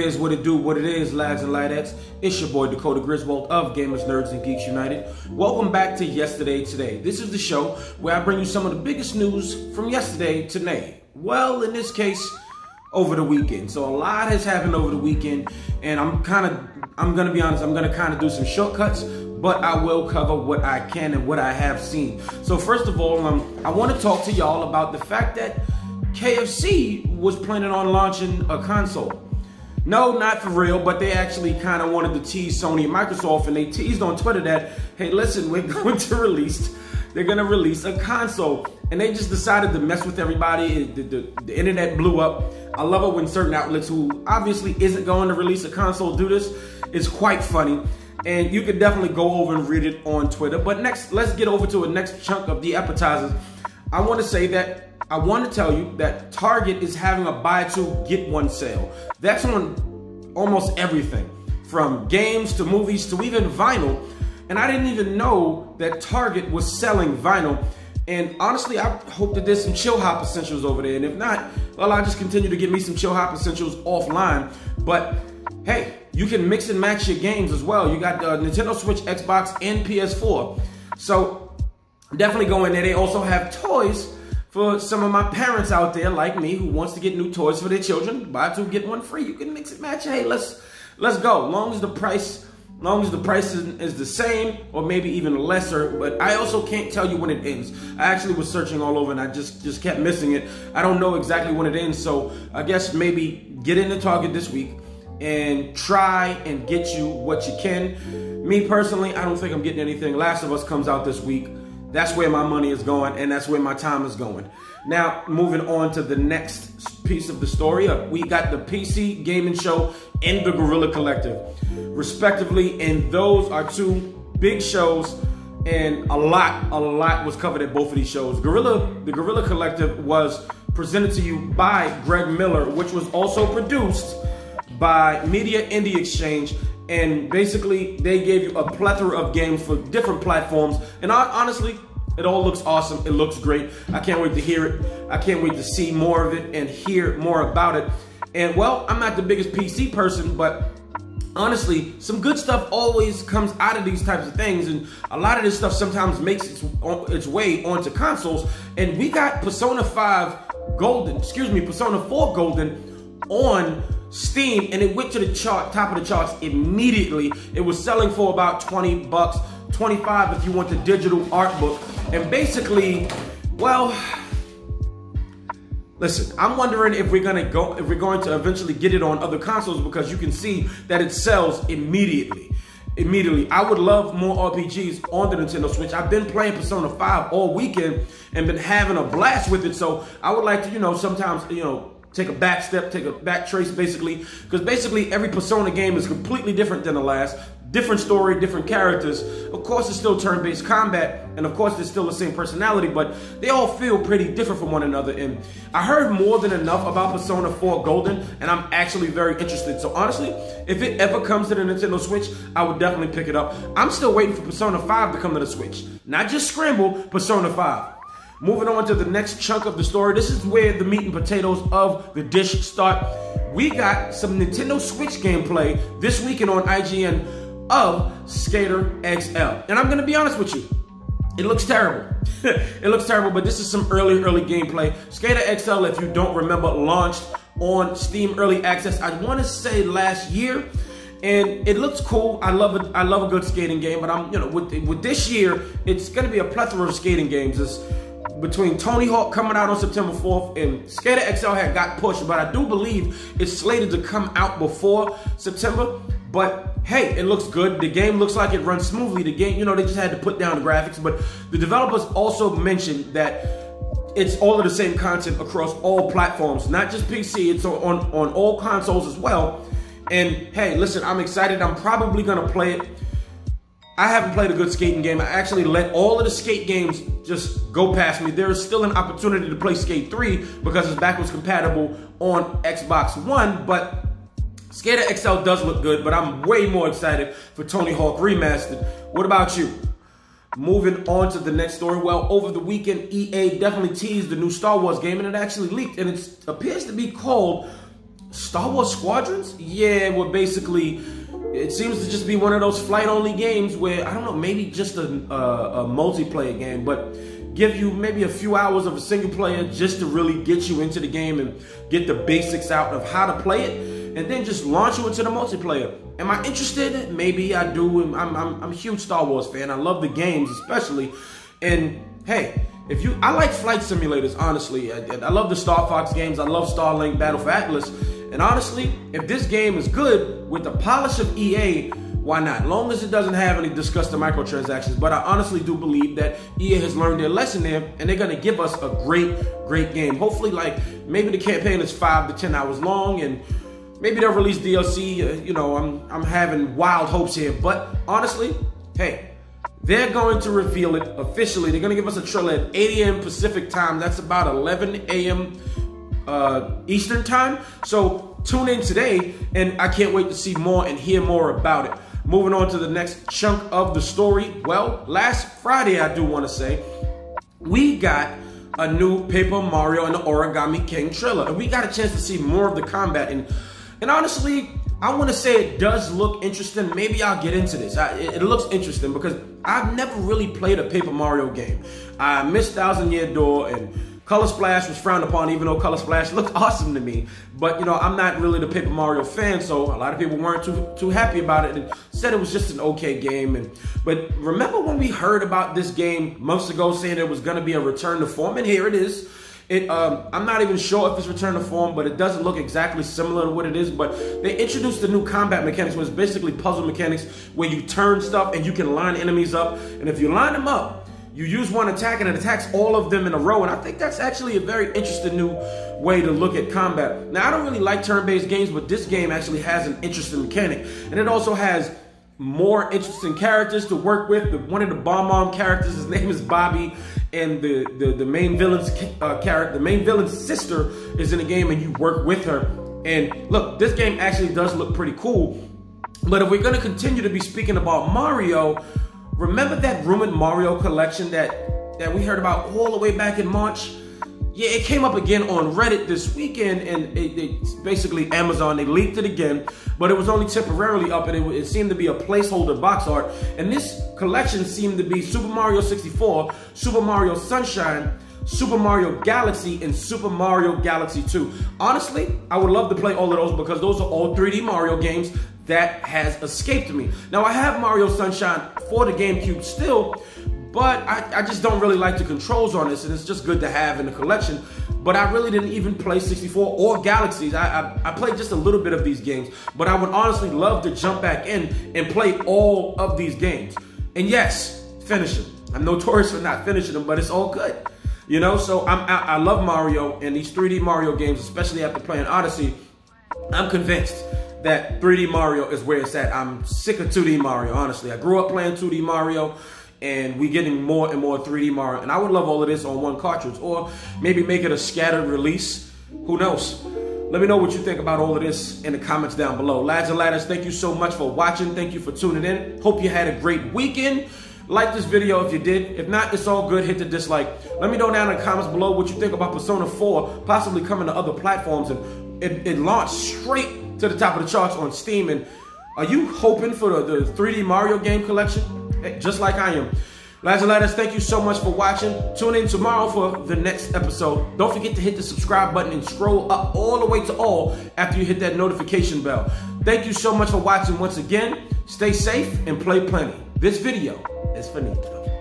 is, what it do, what it is, lads and ladettes. It's your boy Dakota Griswold of Gamers, Nerds, and Geeks United. Welcome back to Yesterday Today. This is the show where I bring you some of the biggest news from yesterday to today. Well, in this case, over the weekend. So a lot has happened over the weekend, and I'm gonna be honest, I'm gonna kind of do some shortcuts, but I will cover what I can and what I have seen. So first of all, I want to talk to y'all about the fact that KFC was planning on launching a console. No, not for real, but they actually kind of wanted to tease Sony and Microsoft, and they teased on Twitter that, hey, listen, they're going to release a console. And they just decided to mess with everybody. The internet blew up. I love it when certain outlets who obviously isn't going to release a console do this. It's quite funny. And you could definitely go over and read it on Twitter. But next, let's get over to a next chunk of the appetizers. I want to tell you that Target is having a buy two, get one sale. That's on almost everything, from games to movies to even vinyl. And I didn't even know that Target was selling vinyl. And honestly, I hope that there's some chill hop essentials over there. And if not, well, I'll just continue to get me some chill hop essentials offline. But hey, you can mix and match your games as well. You got Nintendo Switch, Xbox, and PS4. So definitely go in there. They also have toys for some of my parents out there like me who wants to get new toys for their children. Buy two, get one free. You can mix and match. Hey, let's go. Long as the price is the same or maybe even lesser. But I also can't tell you when it ends. I actually was searching all over and I just kept missing it. I don't know exactly when it ends. So I guess maybe get into Target this week and try and get you what you can. Me personally, I don't think I'm getting anything. Last of Us comes out this week. That's where my money is going, and that's where my time is going. Now, moving on to the next piece of the story, we got the PC Gaming Show and the Guerrilla Collective, respectively, and those are two big shows, and a lot was covered at both of these shows. The Guerrilla Collective was presented to you by Greg Miller, which was also produced by Media Indie Exchange. And basically, they gave you a plethora of games for different platforms. And honestly, it all looks awesome. It looks great. I can't wait to hear it. I can't wait to see more of it and hear more about it. And well, I'm not the biggest PC person, but honestly, some good stuff always comes out of these types of things. And a lot of this stuff sometimes makes its way onto consoles. And we got Persona 4 Golden on Steam, and it went to the top of the charts immediately. It was selling for about 20 bucks, 25 if you want the digital art book. And basically, well, listen, I'm wondering if we're going to eventually get it on other consoles, because you can see that it sells immediately. I would love more RPGs on the Nintendo Switch. I've been playing Persona 5 all weekend and been having a blast with it. So I would like to, sometimes, take a back step, take a back trace, basically. Because basically every Persona game is completely different than the last. Different story, different characters. Of course, it's still turn-based combat. And of course, it's still the same personality. But they all feel pretty different from one another. And I heard more than enough about Persona 4 Golden. And I'm actually very interested. So honestly, if it ever comes to the Nintendo Switch, I would definitely pick it up. I'm still waiting for Persona 5 to come to the Switch. Not just Scramble, Persona 5. Moving on to the next chunk of the story. This is where the meat and potatoes of the dish start. We got some Nintendo Switch gameplay this weekend on IGN of Skater XL. And I'm going to be honest with you. It looks terrible. It looks terrible, but this is some early gameplay. Skater XL, if you don't remember, launched on Steam Early Access, I want to say last year. And it looks cool. I love it. I love a good skating game. But I'm, with this year, it's going to be a plethora of skating games. It's between Tony Hawk coming out on September 4th and Skater XL had got pushed, but I do believe it's slated to come out before September. But hey, it looks good. The game looks like it runs smoothly. The game, they just had to put down the graphics, but the developers also mentioned that it's all of the same content across all platforms, not just PC. It's on all consoles as well. And hey, listen, I'm excited. I'm probably gonna play it. I haven't played a good skating game. I actually let all of the skate games just go past me. There is still an opportunity to play Skate 3 because it's backwards compatible on Xbox One, but Skater XL does look good, but I'm way more excited for Tony Hawk Remastered. What about you? Moving on to the next story. Well, over the weekend, EA definitely teased the new Star Wars game, and it actually leaked, and it appears to be called Star Wars Squadrons? Yeah, well, basically, it seems to just be one of those flight-only games where, I don't know, maybe just a multiplayer game, but give you maybe a few hours of a single player just to really get you into the game and get the basics out of how to play it, and then just launch you into the multiplayer. Am I interested? Maybe I do. I'm a huge Star Wars fan. I love the games especially, and hey, I like flight simulators, honestly. I love the Star Fox games. I love Starlink, Battle for Atlas. And honestly, if this game is good with the polish of EA, why not? Long as it doesn't have any disgusting microtransactions. But I honestly do believe that EA has learned their lesson there, and they're going to give us a great game. Hopefully, like, maybe the campaign is 5 to 10 hours long, and maybe they'll release DLC. I'm having wild hopes here. But honestly, hey, they're going to reveal it officially. They're going to give us a trailer at 8 a.m. Pacific time. That's about 11 a.m. Eastern time. So tune in today, and I can't wait to see more and hear more about it. Moving on to the next chunk of the story. Well, last Friday, I do want to say, we got a new Paper Mario and the Origami King trailer, and we got a chance to see more of the combat. And honestly, I want to say it does look interesting. Maybe I'll get into this. It looks interesting because I've never really played a Paper Mario game. I missed Thousand Year Door, and Color Splash was frowned upon, even though Color Splash looked awesome to me. But, I'm not really the Paper Mario fan, so a lot of people weren't too happy about it and said it was just an okay game. But remember when we heard about this game months ago saying there was going to be a return to form? And here it is. I'm not even sure if it's return to form, but it doesn't look exactly similar to what it is. But they introduced the new combat mechanics, which is basically puzzle mechanics where you turn stuff and you can line enemies up. And if you line them up, you use one attack and it attacks all of them in a row. And I think that's actually a very interesting new way to look at combat. Now, I don't really like turn-based games, but this game actually has an interesting mechanic. And it also has more interesting characters to work with. One of the Bomb characters, his name is Bobby, and the main villain's the main villain's sister is in the game, and you work with her. And look, this game actually does look pretty cool. But if we're going to continue to be speaking about Mario, remember that rumored Mario collection that we heard about all the way back in March? Yeah, it came up again on Reddit this weekend, and it's basically Amazon, they leaked it again, but it was only temporarily up, and it seemed to be a placeholder box art. And this collection seemed to be Super Mario 64, Super Mario Sunshine, Super Mario Galaxy, and Super Mario Galaxy 2. Honestly, I would love to play all of those because those are all 3D Mario games that has escaped me. Now, I have Mario Sunshine for the GameCube still, but I just don't really like the controls on this, and it's just good to have in the collection. But I really didn't even play 64 or Galaxies. I played just a little bit of these games, but I would honestly love to jump back in and play all of these games. And yes, finish them. I'm notorious for not finishing them, but it's all good. So I love Mario, and these 3D Mario games, especially after playing Odyssey, I'm convinced that 3D Mario is where it's at. I'm sick of 2D Mario, honestly. I grew up playing 2D Mario, and we're getting more and more 3D Mario. And I would love all of this on one cartridge, or maybe make it a scattered release. Who knows? Let me know what you think about all of this in the comments down below. Lads and ladders, thank you so much for watching. Thank you for tuning in. Hope you had a great weekend. Like this video if you did. If not, it's all good. Hit the dislike. Let me know down in the comments below what you think about Persona 4 possibly coming to other platforms. And it launched straight to the top of the charts on Steam. And are you hoping for the 3D Mario game collection? Hey, just like I am. Lads and ladders, thank you so much for watching. Tune in tomorrow for the next episode. Don't forget to hit the subscribe button and scroll up all the way to all after you hit that notification bell. Thank you so much for watching once again. Stay safe and play plenty. This video is finito.